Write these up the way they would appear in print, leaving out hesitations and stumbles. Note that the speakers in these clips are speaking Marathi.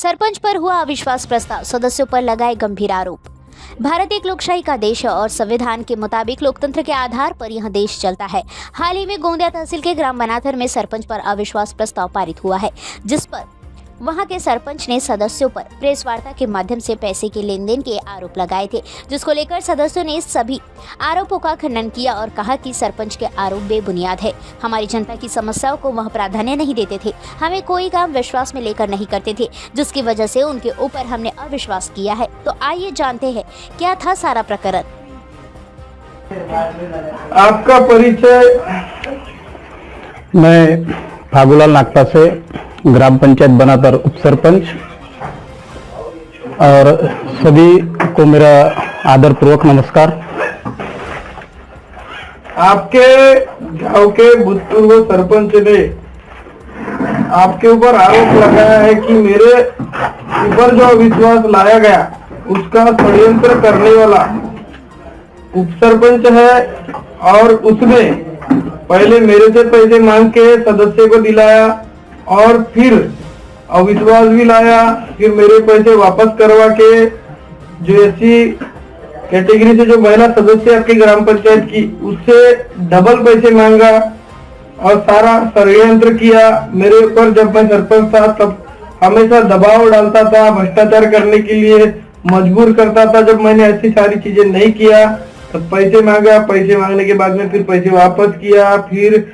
सरपंच पर हुआ अविश्वास प्रस्ताव, सदस्यों पर लगाए गंभीर आरोप। भारत एक लोकशाही का देश है और संविधान के मुताबिक लोकतंत्र के आधार पर यह देश चलता है। हाल ही में गोंदिया तहसील के ग्राम बनाथर में सरपंच पर अविश्वास प्रस्ताव पारित हुआ है, जिस पर वहां के सरपंच ने सदस्यों पर प्रेस वार्ता के माध्यम से पैसे के लेन देन के आरोप लगाए थे, जिसको लेकर सदस्यों ने सभी आरोपों का खंडन किया और कहा कि सरपंच के आरोप बेबुनियाद है। हमारी जनता की समस्याओं को वह प्राधान्य नहीं देते थे, हमें कोई काम विश्वास में लेकर नहीं करते थे, जिसकी वजह से उनके ऊपर हमने अविश्वास किया है। तो आइए जानते हैं क्या था सारा प्रकरण। आपका परिचय? मैं फागूलाल नागपा से ग्राम पंचायत बनातर उप सरपंच, और सभी को मेरा आदर पूर्वक नमस्कार। आपके गांव के भूतपूर्व सरपंच ने आपके ऊपर आरोप लगाया है कि मेरे ऊपर जो अविश्वास लाया गया उसका षड्यंत्र करने वाला उप सरपंच है, और उसने पहले मेरे से पैसे मांग के सदस्य को दिलाया और फिर अविश्वास भी लाया, फिर मेरे पैसे वापस करवा के जो ऐसी कैटेगरी से जो महिला सदस्य आपकी ग्राम पंचायत की, उससे डबल पैसे मांगा और सारा षड्यंत्र किया मेरे ऊपर। जब मैं सरपंच था तब हमेशा दबाव डालता था, भ्रष्टाचार करने के लिए मजबूर करता था। जब मैंने ऐसी सारी चीजें नहीं किया तब पैसे मांगा, पैसे मांगने के बाद में फिर पैसे वापस किया, फिर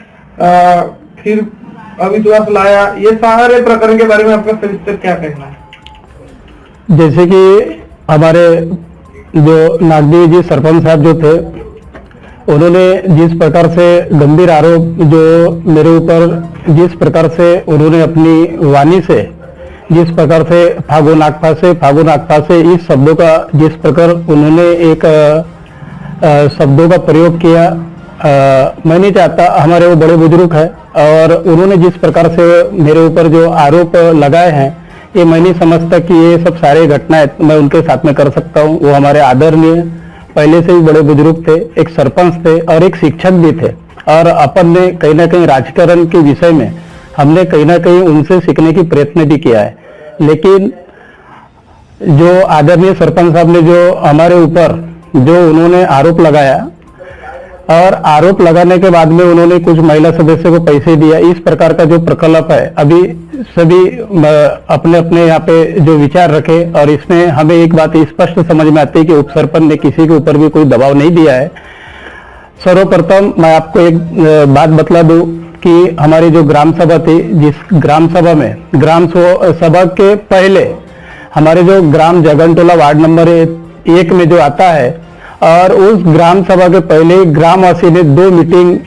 अविश्वास लाया। ये सारे प्रकरण के बारे में आपका सविस्तर क्या कहना है? जैसे कि हमारे जो नागदेवी जी सरपंच साहब जो थे, उन्होंने जिस प्रकार से गंभीर आरोप जो मेरे ऊपर, जिस प्रकार से उन्होंने अपनी वाणी से, जिस प्रकार से फागू नागपा से इस शब्दों का जिस प्रकार उन्होंने एक शब्दों का प्रयोग किया, मैं नहीं चाहता, हमारे वो बड़े बुजुर्ग हैं और उन्होंने जिस प्रकार से मेरे ऊपर जो आरोप लगाए हैं, ये मैं नहीं समझता कि ये सब सारे घटनाएं मैं उनके साथ में कर सकता हूँ। वो हमारे आदरणीय पहले से ही बड़े बुजुर्ग थे, एक सरपंच थे और एक शिक्षक भी थे, और अपन ने कहीं ना कहीं राजकारण के विषय में हमने कहीं ना कहीं उनसे सीखने की प्रयत्न भी किया है। लेकिन जो आदरणीय सरपंच साहब ने जो हमारे ऊपर जो उन्होंने आरोप लगाया, और आरोप लगाने के बाद में उन्होंने कुछ महिला सदस्य को पैसे दिया, इस प्रकार का जो प्रकल्प है, अभी सभी अपने अपने यहाँ पे जो विचार रखे, और इसमें हमें एक बात स्पष्ट समझ में आती है कि उप सरपंच ने किसी के ऊपर भी कोई दबाव नहीं दिया है। सर्वप्रथम मैं आपको एक बात बतला दूं कि हमारी जो ग्राम सभा थी, जिस ग्राम सभा में, ग्राम सभा के पहले हमारे जो ग्राम जगनटोला वार्ड नंबर 1 में जो आता है, और उस ग्राम सभा के पहले ग्रामवासी ने 2 मीटिंग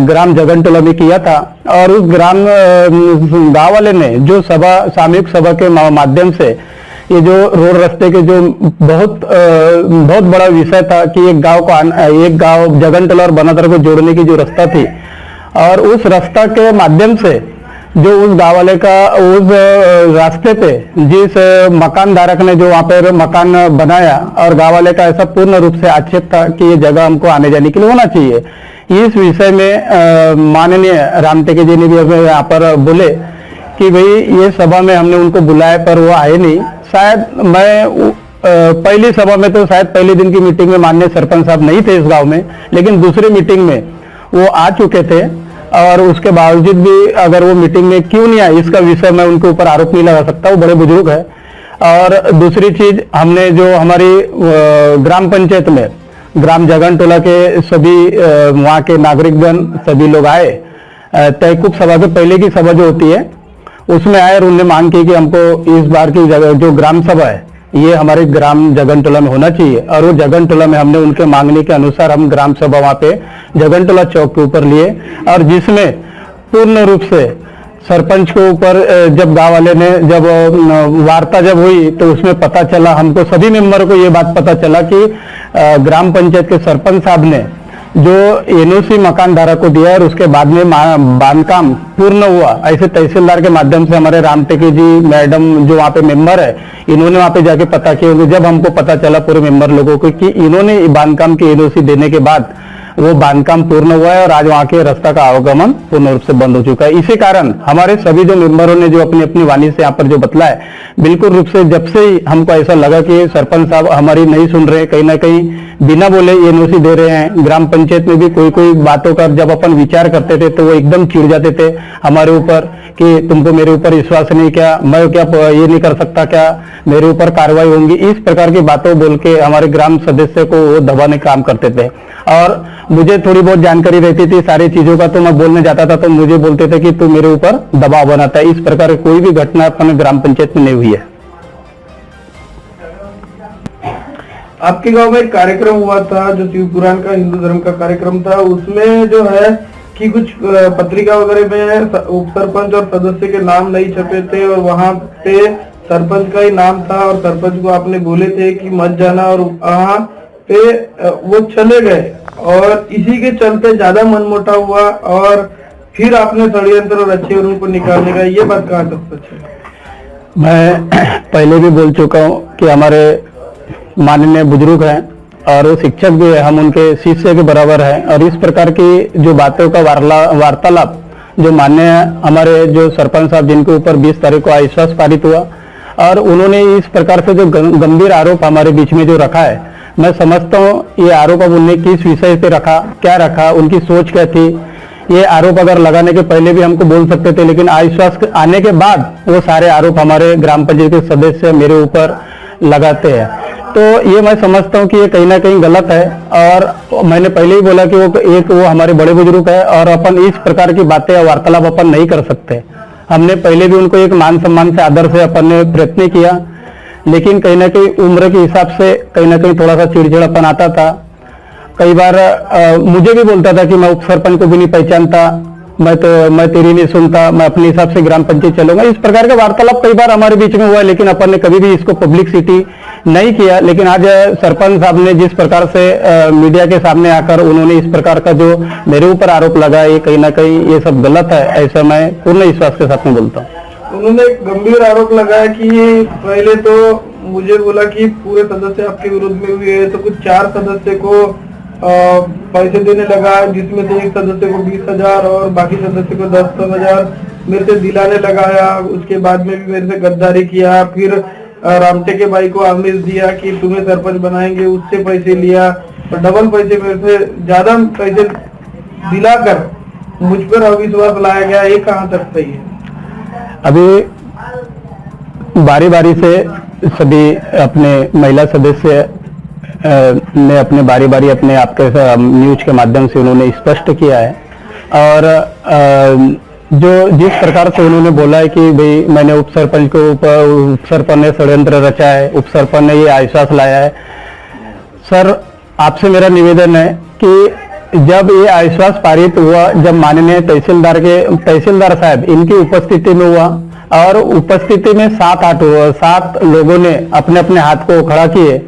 ग्राम जगनटोला में किया था, और उस गांव वाले ने जो सभा, सामूहिक सभा के माध्यम से ये जो रोड रास्ते के जो बहुत बड़ा विषय था कि एक गांव जगनटोला और बनातर को जोड़ने की जो रास्ता थी, और उस रास्ता के माध्यम से जो उस गांव वाले का उस रास्ते पे जिस मकान धारक ने जो वहां पर मकान बनाया, और गांव वाले का ऐसा पूर्ण रूप से आक्षेप था कि ये जगह हमको आने जाने के लिए होना चाहिए। इस विषय में माननीय राम टेके जी ने भी हमें यहाँ पर बोले कि भाई ये सभा में हमने उनको बुलाया पर वो आए नहीं। शायद मैं पहली सभा में तो शायद पहले दिन की मीटिंग में माननीय सरपंच साहब नहीं थे इस गाँव में, लेकिन दूसरी मीटिंग में वो आ चुके थे, और उसके बावजूद भी अगर वो मीटिंग में क्यों नहीं आए, इसका विषय मैं उनके ऊपर आरोप नहीं लगा सकता, वो बड़े बुजुर्ग है। और दूसरी चीज, हमने जो हमारी ग्राम पंचायत में ग्राम जगनटोला के सभी वहाँ के नागरिकगण सभी लोग आए, तयकूब सभा के पहले की सभा जो होती है उसमें आए, और उन्होंने मांग की कि हमको इस बार की जो ग्राम सभा है ये हमारे ग्राम जगनटोला में होना चाहिए। और वो जगनटोला में हमने उनके मांगने के अनुसार हम ग्राम सभा वहाँ पे जगनटोला चौक के ऊपर लिए, और जिसमें पूर्ण रूप से सरपंच के ऊपर जब गांव वाले ने जब वार्ता जब हुई तो उसमें पता चला, हमको सभी मेंबर को ये बात पता चला कि ग्राम पंचायत के सरपंच साहब ने जो एनओसी मकान धारक को दिया, और उसके बाद में बांधकाम पूर्ण हुआ। ऐसे तहसीलदार के माध्यम से हमारे राम टेके जी मैडम जो वहाँ पे मेंबर है, इन्होंने वहाँ पे जाके पता किया। जब हमको पता चला पूरे मेंबर लोगों को कि इन्होंने बांधकाम की एनओसी देने के बाद वो बांधकाम पूर्ण हुआ है और आज वहाँ के रास्ता का आवागमन पूर्ण रूप से बंद हो चुका है। इसी कारण हमारे सभी जो मेंबरों ने जो अपनी अपनी वाणी से यहाँ पर जो बतला है, बिल्कुल रूप से जब से ही हमको ऐसा लगा कि सरपंच साहब हमारी नहीं सुन रहे, कहीं ना कहीं बिना बोले एनओसी दे रहे हैं। ग्राम पंचायत में भी कोई कोई बातों का जब अपन विचार करते थे तो वो एकदम चिढ़ जाते थे हमारे ऊपर कि तुमको मेरे ऊपर विश्वास नहीं, क्या मैं क्या ये नहीं कर सकता, क्या मेरे ऊपर कार्रवाई होंगी, इस प्रकार की बातों बोल के हमारे ग्राम सदस्य को वो दबाने का काम करते थे। और मुझे थोड़ी बहुत जानकारी रहती थी सारी चीजों का, तो मैं बोलने जाता था तो मुझे बोलते थे कि तू मेरे ऊपर दबाव बनाता है। इस प्रकार की कोई भी घटना अपने ग्राम पंचायत में नहीं हुई है। आपके गांव में एक कार्यक्रम हुआ था जो शिव पुराण का हिंदू धर्म का कार्यक्रम था, उसमें जो है कि कुछ पत्रिका वगैरह में उप सरपंच और सदस्य के नाम नहीं छपे थे और वहां पे सरपंच का ही नाम था और सरपंच को आपने बोले थे कि मत जाना और वहां पे वो चले गए और इसी के चलते ज्यादा मनमुटाव हुआ और फिर आपने षड्यंत्र रचे और उनको निकालने का, ये बात कहाँ तक सच है? मैं पहले भी बोल चुका हूँ कि हमारे माननीय बुजुर्ग हैं और वो शिक्षक भी है, हम उनके शिष्य के बराबर हैं और इस प्रकार की जो बातों का वार्तालाप जो माननीय हमारे जो सरपंच साहब जिनके ऊपर 20 तारीख को अविश्वास पारित हुआ और उन्होंने इस प्रकार से जो गंभीर आरोप हमारे बीच में जो रखा है, मैं समझता हूँ ये आरोप अब उन्होंने किस विषय से रखा, क्या रखा, उनकी सोच क्या थी। ये आरोप अगर लगाने के पहले भी हमको बोल सकते थे, लेकिन अविश्वास आने के बाद वो सारे आरोप हमारे ग्राम पंचायत के सदस्य मेरे ऊपर लगाते हैं। तो ये मैं समझता हूँ कि ये कहीं ना कहीं गलत है और मैंने पहले ही बोला कि वो हमारे बड़े बुजुर्ग है और अपन इस प्रकार की बातें वार्तालाप अपन नहीं कर सकते। हमने पहले भी उनको एक मान सम्मान से आदर से अपन ने प्रयत्न किया, लेकिन कहीं ना कहीं उम्र के हिसाब से कहीं ना कहीं थोड़ा सा चिड़चिड़ापन आता था। कई बार मुझे भी बोलता था कि मैं उप सरपंच को भी नहीं पहचानता, मैं तेरी नहीं सुनता, मैं अपने हिसाब से ग्राम पंचायत चलूंगा। इस प्रकार का वार्तालाप कई बार हमारे बीच में हुआ है, लेकिन अपन ने कभी भी इसको पब्लिसिटी नहीं किया। लेकिन आज सरपंच साहब ने जिस प्रकार से मीडिया के सामने आकर उन्होंने इस प्रकार का जो मेरे ऊपर आरोप लगाया, ये कहीं ना कहीं ये सब गलत है, ऐसा मैं पूर्ण विश्वास के साथ में बोलता हूँ। उन्होंने गंभीर आरोप लगाया कि पहले तो मुझे बोला कि पूरे सदस्य आपके विरोध में हुए हैं, तो कुछ 4 सदस्य को पैसे देने लगा, जिसमें से एक सदस्य को 20,000 और बाकी सदस्य को 10,000 मेरे से दिलाने लगाया। उसके बाद में भी मेरे से गद्दारी किया। फिर रामटेके भाई को आमिष दिया कि तुम्हें सरपंच बनाएंगे, उससे पैसे लिया और डबल पैसे मेरे से ज्यादा पैसे दिलाकर मुझ पर अविश्वास लाया गया। ये कहाँ तक सही है? अभी बारी बारी से सभी अपने महिला सदस्य ने अपने बारी बारी अपने आपके न्यूज के माध्यम से उन्होंने स्पष्ट किया है और जो जिस प्रकार से उन्होंने बोला है कि भाई मैंने उप सरपंच को उप सरपंच ने षड्यंत्र रचा है, उप सरपंच ने ये अविश्वास लाया है। सर, आपसे मेरा निवेदन है कि जब ये अविश्वास पारित हुआ, जब माननीय तहसीलदार साहब इनकी उपस्थिति में हुआ और उपस्थिति में 7 लोगों ने अपने अपने हाथ को खड़ा किए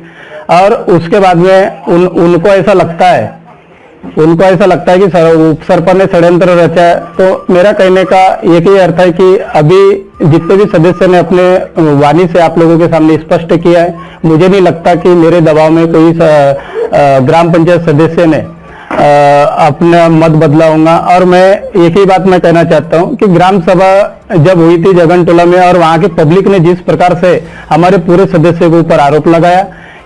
और उसके बाद में उनको ऐसा लगता है कि उप सरपंच ने षड्यंत्र रचा है। तो मेरा कहने का एक ही अर्थ है कि अभी जितने भी सदस्य ने अपने वाणी से आप लोगों के सामने स्पष्ट किया है, मुझे नहीं लगता कि मेरे दबाव में कोई ग्राम पंचायत सदस्य ने अपना मत बदला होगा। और मैं एक ही बात मैं कहना चाहता हूं कि ग्राम सभा जब हुई थी जगनटोला में और वहां की पब्लिक ने जिस प्रकार से हमारे पूरे सदस्य के ऊपर आरोप लगाया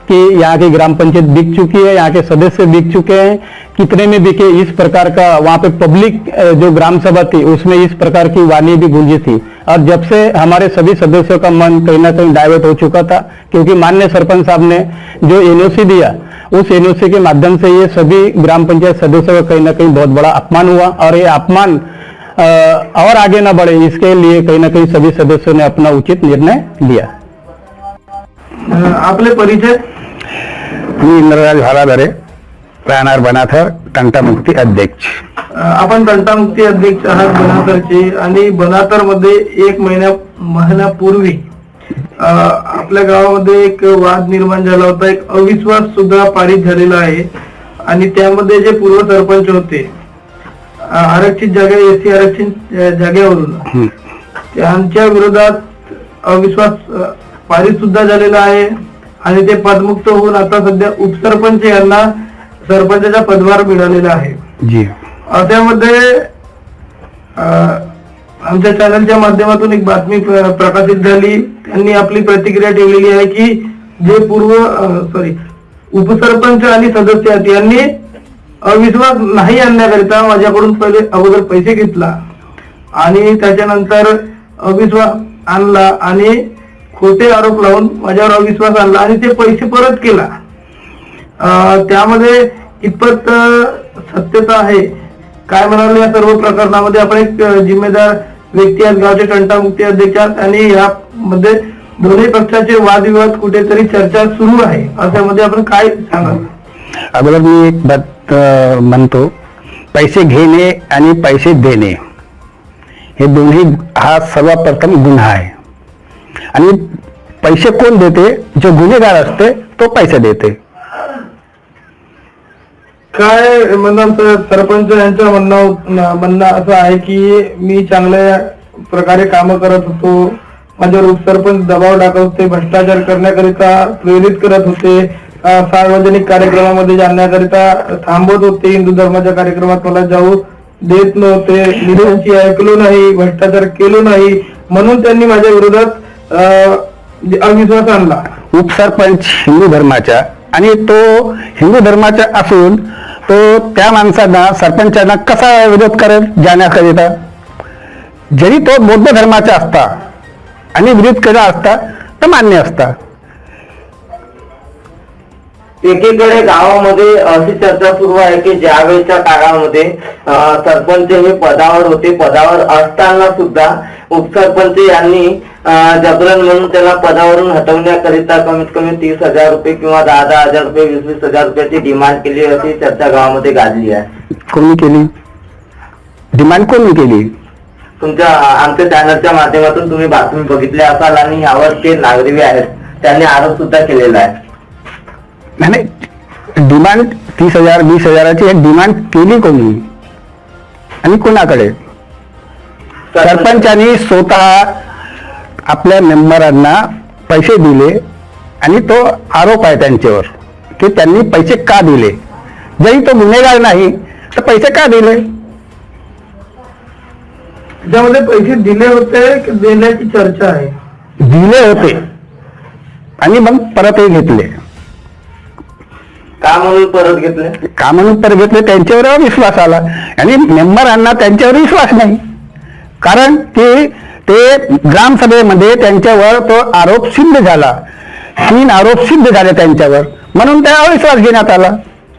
कि यहाँ की ग्राम पंचायत बिक चुकी है, यहाँ के सदस्य बिक चुके हैं, कितने में बिके, इस प्रकार का वहां पे पब्लिक जो ग्राम सभा थी उसमें इस प्रकार की वाणी भी गूंजी थी। और जब से हमारे सभी सदस्यों का मन कहीं ना कहीं डाइवर्ट हो चुका था, क्योंकि माननीय सरपंच साहब ने जो एनओसी दिया, उस एनओसी के माध्यम से ये सभी ग्राम पंचायत सदस्यों का कहीं ना कहीं बहुत बड़ा अपमान हुआ और ये अपमान और आगे ना बढ़े, इसके लिए कहीं ना कहीं सभी सदस्यों ने अपना उचित निर्णय लिया। आपले परिचय? मी इंद्रराज भालाधरे, राहणार बनाथर, तंटामुक्ती अध्यक्ष। आपण तंटामुक्ती अध्यक्ष आहात बनातरचे आणि बनातर मध्ये 1 महिन्यापूर्वी आपल्या गावामध्ये एक वाद निर्माण झाला होता, एक अविश्वास सुद्धा पारित झालेला आहे आणि त्यामध्ये जे पूर्व सरपंच होते आरक्षित जागा एससी आरक्षित जागेवरून त्यांच्या विरोधात अविश्वास पारित सुद्धा झालेला आहे आणि ते पदमुक्त होऊन आता सध्या उपसरपंच यांना सरपंचाचा पदभार मिळालेला आहे. जी. त्यामध्ये आमच्या चॅनलच्या माध्यमातून एक बातमी प्रकाशित झाली. त्यांनी आपली प्रतिक्रिया ठेवलेली आहे की जे उपसरपंच आणि सदस्य आहेत यांनी अविश्वास नाही आणण्याकरिता माझ्याकडून पहिले अगोदर पैसे घेतला आणि त्याच्यानंतर अविश्वास आणला आणि खोटे आरोप लावून माझ्यावर अविश्वास आणला आणि ते पैसे परत केला. त्यामध्ये कितपत सत्यता आहे काय म्हणाले या सर्व प्रकरणामध्ये आपण एक जिम्मेदार व्यक्ती आहेत, गावचे तंटामुक्ती अध्यक्ष आहेत आणि यामध्ये दोन्ही पक्षाचे वादविवाद कुठेतरी चर्चा सुरू आहे. अशामध्ये आपण काय सांगाल? अगोदर मी एक बात म्हणतो, पैसे घेणे आणि पैसे देणे हे दोन्ही हा सर्वप्रथम गुन्हा आहे. आणि पैसे कोण देते? जो गुन्हेगार असते तो पैसे देते. काय म्हणणार सरपंच यांचं म्हणणं असं आहे की मी चांगल्या प्रकारे काम करत होतो, माझ्यावर उपसरपंच दबाव टाकत होते, भ्रष्टाचार करण्याकरिता प्रेरित करत होते, सार्वजनिक कार्यक्रमामध्ये जाण्याकरिता थांबवत होते, हिंदू धर्माच्या कार्यक्रमात मला जाऊ देत नव्हते, निधीची ऐकलो नाही, भ्रष्टाचार केलो नाही, म्हणून त्यांनी माझ्या विरोधात अविश्वास आणला. उपसरपंच हिंदू धर्माच्या आणि तो हिंदू धर्माचा असून तो त्या माणसांना सरपंचांना कसा विरोध करेल जाण्याकरिता? जरी तो बौद्ध धर्माचा असता आणि विरोध केला असता तर मान्य असता. एकीकडे गावामध्ये अशी चर्चा सुरू आहे की ज्यावेळेच्या काळामध्ये सरपंच हे पदावर होते, पदावर असताना सुद्धा उपसरपंच यांनी जबरन म्हणून त्याला पदावरून हटवण्याकरिता कमीत कमी 30,000 रुपये किंवा 10,000 रुपये 20,000 रुपयाची डिमांड केली अशी चर्चा गावामध्ये गाजली आहे. कोणी केली डिमांड? कोणी केली? आमच्या चॅनलच्या माध्यमातून तुम्ही बातमी बघितली असाल आणि यावर ते नागरिक आहेत त्यांनी आरोप सुद्धा केलेला आहे. नाही, डिमांड 30,000 20,000ची डिमांड केली कोणी आणि कोणाकडे? सरपंचांनी स्वतः आपल्या मेंबरांना पैसे दिले आणि तो आरोप आहे त्यांच्यावर की त्यांनी पैसे का दिले. जरी तो गुन्हेगार नाही तर पैसे का दिले? त्यामध्ये पैसे दिले होते की देण्याची चर्चा आहे. दिले होते आणि मग परतही घेतले. का म्हणून परत घेतले? का म्हणून परत घेतले? त्यांच्यावर विश्वास आला आणि मेंबरांना त्यांच्यावर विश्वास नाही. कारण ते ग्रामसभेमध्ये त्यांच्यावर तो आरोप सिद्ध झाला, 3 आरोप सिद्ध झाले त्यांच्यावर, म्हणून त्यावर विश्वास घेण्यात आला.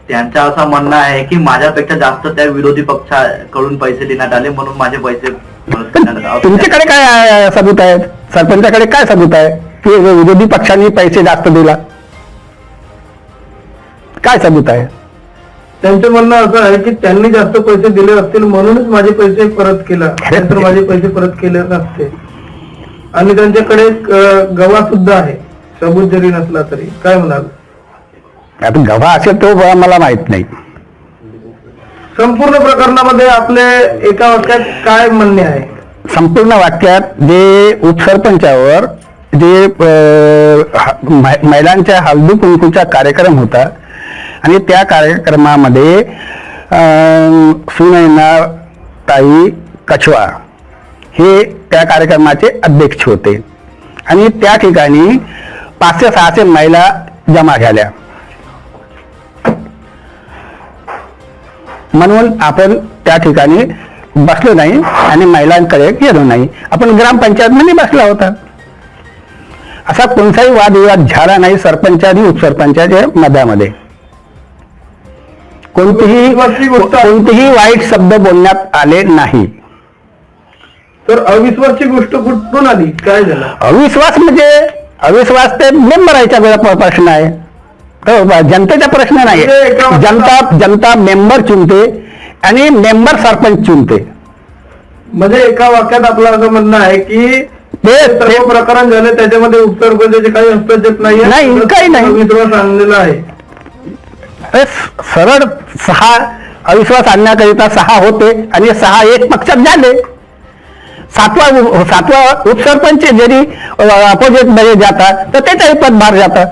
त्यांचं असं म्हणणं आहे की माझ्यापेक्षा जास्त त्या विरोधी पक्षाकडून पैसे देण्यात आले म्हणून माझे पैसे तुमच्याकडे काय सबूत आहेत? सरपंचाकडे काय सबूत आहे की विरोधी पक्षांनी पैसे जास्त दिला? काय सबूत आहे? त्यांचं म्हणणं असं आहे की त्यांनी जास्त पैसे दिले असतील म्हणूनच माझे पैसे परत केला, नंतर माझे पैसे परत केले नसते. आणि त्यांच्याकडे गवाह सुद्धा आहे, सबूत जरी नसला तरी. काय म्हणाल? आता गवाह असेल तो मला माहित नाही. संपूर्ण प्रकरणामध्ये आपले एका वाक्यात काय म्हणणे आहे? संपूर्ण वाक्यात जे उपसरपंचावर जे महिलांच्या हळदी कुंकूचा कार्यक्रम होता आणि त्या कार्यक्रमामध्ये सुनैना ताई कछवा हे त्या कार्यक्रमाचे अध्यक्ष होते आणि त्या ठिकाणी 500-600 महिला जमा झाल्या. म्हणून आपण त्या ठिकाणी बसलो नाही आणि महिलांकडे गेलो नाही. आपण ग्रामपंचायतमध्ये बसला होता. असा कोणताही वादविवाद झाला नाही सरपंच आणि उपसरपंचाच्या मध्यामध्ये. कोणतीही वाईट शब्द बोलण्यात आले नाही. तर अविश्वासची गोष्ट कुठून आली? काय झालं? अविश्वास म्हणजे अविश्वास ते मेंबरांच्या प्रश्न आहे, जनतेचा प्रश्न नाही. जनता मेंबर चुनते आणि मेंबर सरपंच चुनते. म्हणजे एका वाक्यात आपलं असं म्हणणं आहे की ते सर्व प्रकरण झाले त्याच्यामध्ये उपसरपंचाचे काही हस्तक्षेप नाही, काही नाही. अविश्वास आणलेला आहे. सरळ 6 अविश्वास आणण्याकरिता 6 होते आणि 6 एक पक्षात झाले. 7वा उपसरपंच जरी अपोजिट मध्ये जातात तर त्याचाही पदभार जातात.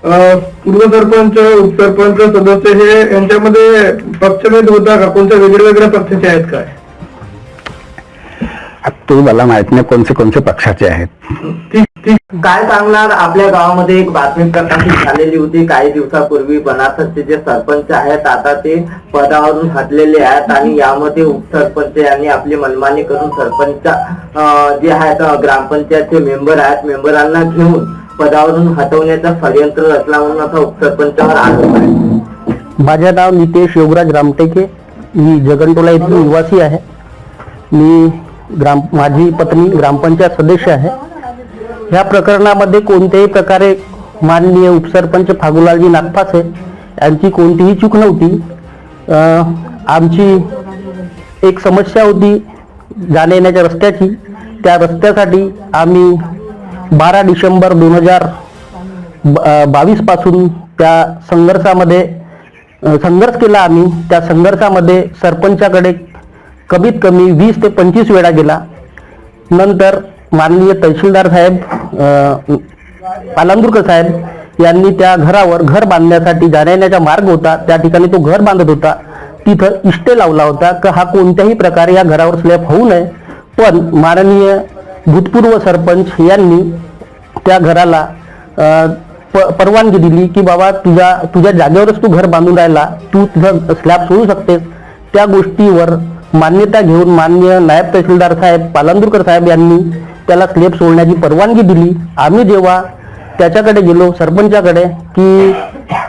पूर्व सरपंच उपसरपंच सदस्य हे यांच्यामध्ये पक्षभेद होता का? कोणत्या वेगळ्या वेगळ्या पक्षाचे आहेत काय? तो मला माहित नाही कोणते पक्षाचे आहेत. ठीक. काय सांगणार? आपल्या गावामध्ये एक बातमी प्रकाशित झालेली होती काही दिवसापूर्वी. बनासचे जे सरपंच आहेत आता ते पदावरून हटलेले आहेत आणि यामध्ये उपसरपंच यांनी आपली मनमानी करून सरपंच जे आहेत ग्रामपंचायतचे मेंबर आहेत मेंबरांना घेऊन पदावरून हटवण्याचा षडयंत्र रचला म्हणून असा उपसरपंचावर आरोप आहे. माझे नाव नितेश योगराज रामटेके. मी जगनटोला येथील निवासी आहे. मी माझी पत्नी ग्रामपंचायत सदस्य आहे. ह्या प्रकरणामध्ये कोणत्याही प्रकारे माननीय उपसरपंच फागुलालजी नागपासे यांची कोणतीही चूक नव्हती. आमची एक समस्या होती जाण्या येण्याच्या रस्त्याची. त्या रस्त्यासाठी आम्ही 12 डिसेंबर 2022 पासून त्या संघर्ष केला. आम्ही त्या संघर्षामध्ये सरपंचाकडे कमीत कमी 20 ते 25 वेळा गेला. नंतर माननीय तहसीलदार साहेब पालांदूरकर साहेब यांनी त्या घरावर घर बांधण्यासाठी जाण्या येण्याचा मार्ग होता त्या ठिकाणी तो घर बांधत होता तिथं इष्टे लावला होता की हा कोणत्याही प्रकारे या घरावर स्लॅब होऊ नये. पण माननीय भूतपूर्व सरपंच यांनी त्या घराला परवानगी दिली की बाबा तुझ्या जागेवरच तू घर बांधून राहिला, तू तुझं स्लॅब सोडू शकतेस. त्या गोष्टीवर मान्यता घेऊन माननीय नायब तहसीलदार साहेब पालांदूरकर साहेब यांनी त्याला स्लॅब सोडण्याची परवानगी दिली. आम्ही जेव्हा त्याच्याकडे गेलो सरपंचाकडे की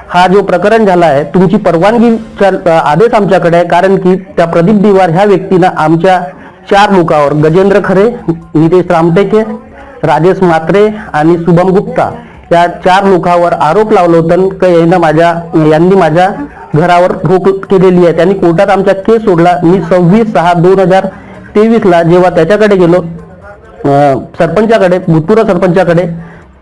हा जो प्रकरण झाला आहे तुमची परवानगीचा आदेश आमच्याकडे आहे, कारण की त्या प्रदीप दिवार ह्या व्यक्तीनं आमच्या 4 लोकांवर गजेंद्र खरे, नितेश रामटेके, राजेश म्हात्रे आणि शुभम गुप्ता या 4 लोकांवर आरोप लावला होता की यांनी माझ्या घरावर रोक केलेली आहे. त्यांनी कोर्टात आमचा केस सोडला. मी 26/6/2023 जेव्हा त्याच्याकडे गेलो सरपंचाकडे, भूतपूर्व सरपंचाकडे,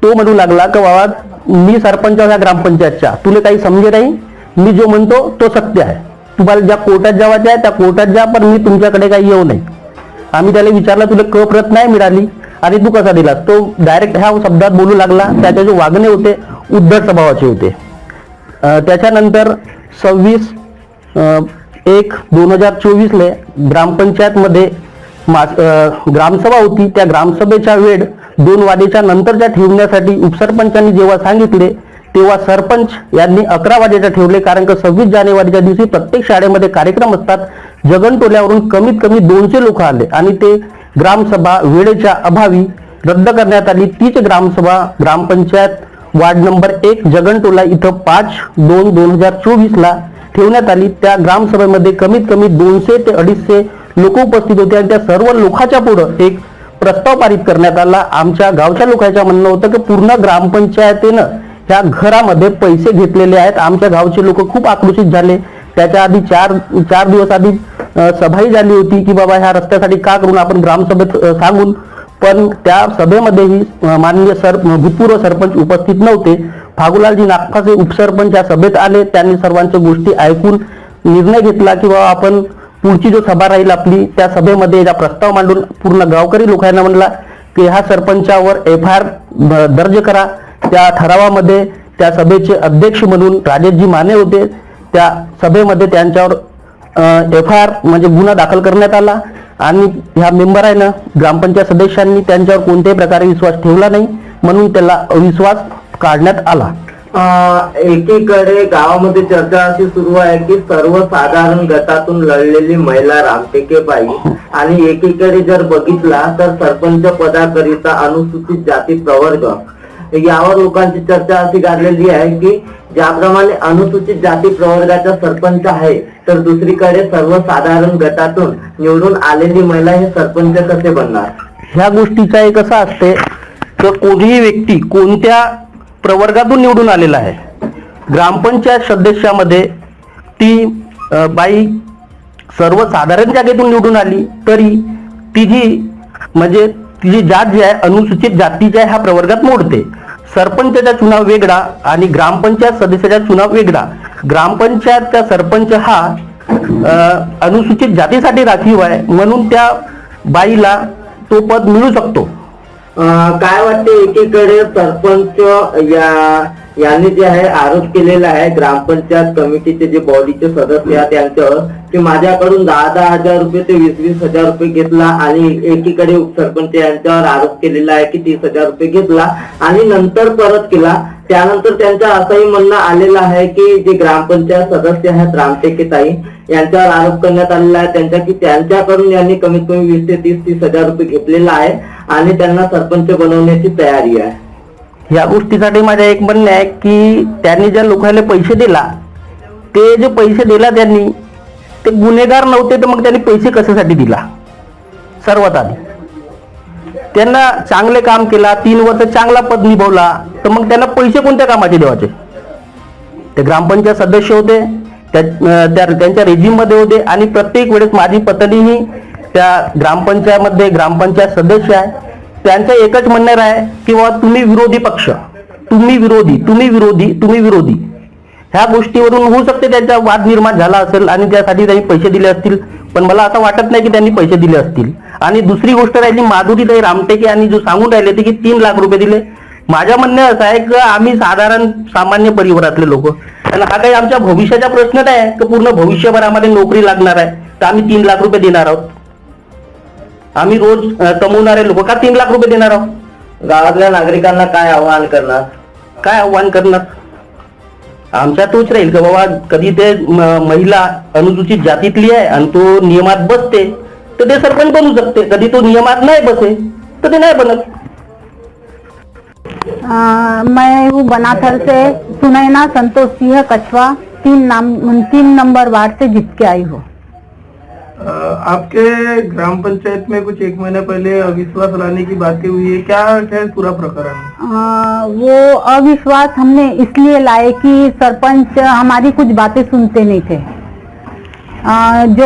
तो म्हणू लागला की बाबा मी सरपंच या ग्रामपंचायतच्या, तुला काही समजे नाही, मी जो म्हणतो तो सत्य आहे, तुम्हाला ज्या कोर्टात जायचं आहे त्या कोर्टात जा, पण मी तुमच्याकडे काही येऊ नाही. आम्ही त्याला विचारलं तुला क प्रत नाही मिळाली आणि तू कसा दिलास? तो डायरेक्ट ह्या शब्दात बोलू लागला. त्याचे जे वागणे होते उद्धट स्वभावाचे होते. त्याच्यानंतर 26/1/2024 ग्रामपंचायतमध्ये ग्रामसभा होती. त्या ग्रामसभेच्या वेळ 2 वाजेच्या नंतरच्या ठेवण्यासाठी उपसरपंचांनी जेव्हा सांगितले तेव्हा सरपंच यांनी 11 वाजेच्या ठेवले, कारण की 26 जानेवारीच्या दिवशी प्रत्येक शाळेमध्ये कार्यक्रम असतात. जगनटोल्यावरून कमीत कमी 200 लोक आले आणि ते ग्रामसभा वेळेच्या अभावी रद्द करण्यात आली. तीच ग्रामसभा ग्रामपंचायत वार्ड नंबर 1 जगनटोला इथं 5/2/2024 ठेवण्यात आली. त्या ग्रामसभेमध्ये कमीत कमी 200 ते 250 लोक उपस्थित होते आणि त्या सर्व लोकांच्या पुढं एक प्रस्ताव पारित करण्यात आला. आमच्या गावच्या लोकांचं म्हणणं होतं की पूर्ण ग्रामपंचायतीनं ह्या घरामध्ये पैसे घेतलेले आहेत. आमच्या गावचे लोक खूप आक्रोशित झाले. त्याच्या आधी 4 दिवस आधी सभाही झाली होती की बाबा ह्या रस्त्यासाठी का करून आपण ग्रामसभेत सांगून, पण त्या सभेमध्येही माननीय भूतपूर्व सरपंच उपस्थित नव्हते. फागुलालजी नागपासे उपसरपंच या सभेत आले. त्यांनी सर्वांच्या गोष्टी ऐकून निर्णय घेतला की बाबा आपण पुढची जो सभा राहील आपली त्या सभेमध्ये याचा प्रस्ताव मांडून पूर्ण गावकरी लोकांना म्हणला की ह्या सरपंचावर FIR दर्ज करा. त्या ठरावामध्ये त्या सभेचे अध्यक्ष म्हणून राजेशजी माने होते. त्या सभेमध्ये त्यांच्यावर FIR म्हणजे गुन्हा दाखल करण्यात आला आणि ह्या मेंबर आहे ना ग्रामपंचायत सदस्यांनी त्यांच्यावर कोणत्याही प्रकारे विश्वास ठेवला नाही, म्हणून त्याला अविश्वास काढण्यात आला. एकीकडे गावामध्ये चर्चा अशी सुरू आहे की सर्वसाधारण गटातून लढलेली महिला रामटेके बाई आणि एकीकडे जर बघितला तर सरपंच पदाकरिता अनुसूचित जाती प्रवर्ग, यावर लोकांची चर्चा अशी गाजलेली आहे की ज्याप्रमाणे अनुसूचित जाती प्रवर्गाचा सरपंच आहे तर दुसरीकडे सर्वसाधारण गटातून निवडून आलेली महिला हे सरपंच कसे बनणार? ह्या गोष्टीचा एक असं असते तर कोणीही व्यक्ती कोणत्या प्रवर्गातून निवडून आलेला आहे, ग्रामपंचायत सदस्यामध्ये ती बाई सर्वसाधारण जागेतून निवडून आली तरी तिची जात जी आहे अनुसूचित जातीच्या ह्या प्रवर्गात मोडते. सरपंचाचा चुनाव वेगळा आणि ग्रामपंचायत सदस्याचा चुनाव वेगळा. ग्रामपंचायतचा सरपंच हा अनुसूचित जातीसाठी राखीव आहे, म्हणून त्या बाईला तो पद मिळू शकतो. काय वाटते, एकीकडे सरपंच यांनी जे आहे आरोप केलेला आहे ग्रामपंचायत कमिटीचे जे बॉडीचे सदस्य आहेत त्यांच्यावर, की माझ्याकडून 10,000 रुपये ते 20,000 रुपये घेतला, आणि एकीकडे उपसरपंच यांच्यावर आरोप केलेला आहे की 30,000 रुपये घेतला आणि नंतर परत केला. त्यानंतर त्यांचं असंही म्हणणं आलेलं आहे की जे ग्रामपंचायत सदस्य आहेत रामटेकेताई यांच्यावर आरोप करण्यात आलेला आहे त्यांच्या, की त्यांच्याकडून यांनी कमीत कमी 20 ते 30,000 रुपये घेतलेला आहे आणि त्यांना सरपंच बनवण्याची तयारी आहे. या गोष्टीसाठी माझं एक म्हणणं आहे की त्यांनी ज्या लोकांना पैसे दिला, ते जे पैसे दिला त्यांनी ते गुन्हेगार नव्हते, तर मग त्यांनी पैसे कशासाठी दिला? सर्वात आधी त्यांना चांगले काम केला, 3 वर्ष चांगला पद निभवला, तर मग त्यांना पैसे कोणत्या कामाचे द्यावाचे? ते ग्रामपंचायत सदस्य होते, त्यांच्या रेजिम मध्ये होते, आणि प्रत्येक वेळेस माझी पत्नीही त्या ग्रामपंचायत सदस्य आहे. त्यांचं एकच म्हणणं आहे की बाबा तुम्ही विरोधी पक्ष, तुम्ही विरोधी. ह्या गोष्टीवरून होऊ शकते त्यांचा वाद निर्माण झाला असेल आणि त्यासाठी त्यांनी पैसे दिले असतील, पण मला असं वाटत नाही की त्यांनी पैसे दिले असतील. आणि दुसरी गोष्ट राहिली माधुरीताई रामटेके यांनी जो सांगून राहिले ते की 3 लाख रुपये दिले. माझं म्हणणं असं आहे की आम्ही साधारण सामान्य परिवारातले लोक, आणि हा काही आमच्या भविष्याचा प्रश्न नाही की पूर्ण भविष्यभर आम्हाला नोकरी लागणार आहे तर आम्ही 3 लाख रुपये देणार आहोत. आम्ही रोज कमवणारे लोक का 3 लाख रुपये देणार आहोत? गावातल्या नागरिकांना काय आवाहन करणार? आमच्या तोच राहील की बाबा कधी ते महिला अनुसूचित जातीतली आहे आणि तो नियमात बसते तर ते सरपंच बनू शकते, कधी तो नियमात नाही बसे तर ते नाही बनत. मैं हूँ बनाथल से सुनैना संतोष सिंह कछवा 3 नंबर वार्ड से जीत के आई हूँ. आपके ग्राम पंचायत में कुछ 1 महीने पहले अविश्वास लाने की बातें हुई है, क्या है पूरा प्रकरण? वो अविश्वास हमने इसलिए लाए कि सरपंच हमारी कुछ बातें सुनते नहीं थे. जो